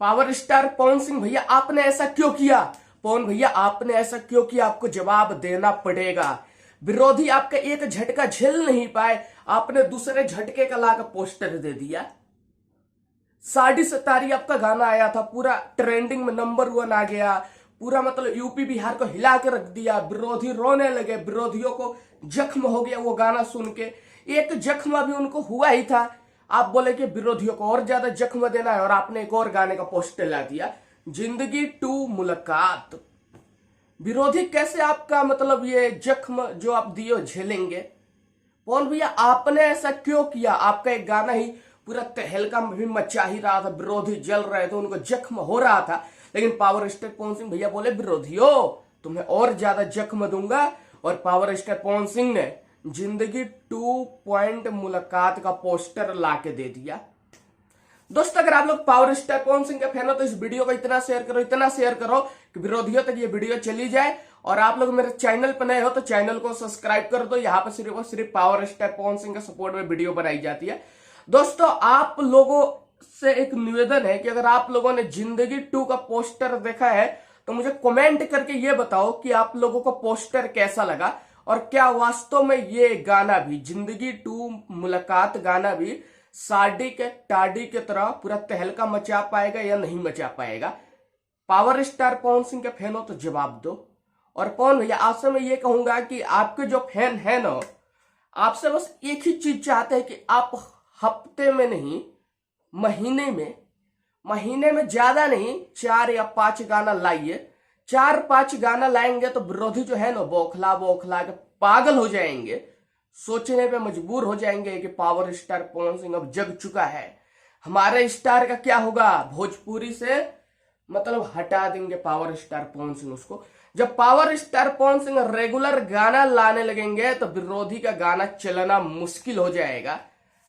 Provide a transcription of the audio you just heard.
Power star Pawan Singh भैया आपने ऐसा क्यों किया? पवन भैया आपने ऐसा क्यों किया? आपको जवाब देना पड़ेगा। विरोधी आपका एक झटका झेल नहीं पाए, आपने दूसरे झटके का लाकर पोस्टर दे दिया। साड़ी सतारी आपका गाना आया था, पूरा ट्रेंडिंग में नंबर 1 आ गया, पूरा मतलब यूपी बिहार को हिला के रख दिया। विरोधी रोने लगे, विरोधियों को जख्म हो गया वो गाना सुन के। एक जख्म अभी उनको हुआ ही था, आप बोले कि विरोधियों को और ज्यादा जख्म देना है, और आपने एक और गाने का पोस्टर ला दिया, जिंदगी 2 मुलाकात। विरोधी कैसे आपका मतलब ये जख्म जो आप दिए झेलेंगे? पवन भैया आपने ऐसा क्यों किया? आपका एक गाना ही पूरा तहलका भी मचा ही रहा था, विरोधी जल रहे थे, उनको जख्म हो रहा था, लेकिन पावर स्टार पवन सिंह भैया बोले विरोधियों तुम्हें और ज्यादा जख्म दूंगा, और पावर स्टार पवन सिंह ने जिंदगी 2 मुलाकात का पोस्टर लाके दे दिया। दोस्तों अगर आप लोग पावर स्टार पवन सिंह के फैन हो तो इस वीडियो को इतना शेयर करो कि विरोधियों तक ये वीडियो चली जाए। और आप लोग मेरे चैनल पर नए हो तो चैनल को सब्सक्राइब कर दो। यहाँ पर सिर्फ और सिर्फ पावर स्टार पवन सिंह के सपोर्ट में वीडियो बनाई जाती है। दोस्तों आप लोगों से एक निवेदन है कि अगर आप लोगों ने जिंदगी 2 का पोस्टर देखा है तो मुझे कमेंट करके ये बताओ कि आप लोगों को पोस्टर कैसा लगा, और क्या वास्तव में ये गाना भी जिंदगी 2 मुलाकात गाना भी साड़ी के टाडी की तरह पूरा तहलका मचा पाएगा या नहीं मचा पाएगा? पावर स्टार पवन सिंह के फैन हो तो जवाब दो। और पवन भैया आपसे मैं ये कहूंगा कि आपके जो फैन है ना, आपसे बस एक ही चीज चाहते हैं कि आप हफ्ते में नहीं महीने में ज्यादा नहीं 4 या 5 गाना लाइए। 4-5 गाना लाएंगे तो विरोधी जो है ना बौखला के पागल हो जाएंगे, सोचने पे मजबूर हो जाएंगे कि पावर स्टार पवन सिंह अब जग चुका है, हमारे स्टार का क्या होगा? भोजपुरी से मतलब हटा देंगे पावर स्टार पवन सिंह उसको। जब power star Pawan Singh regular गाना लाने लगेंगे तो विरोधी का गाना चलना मुश्किल हो जाएगा।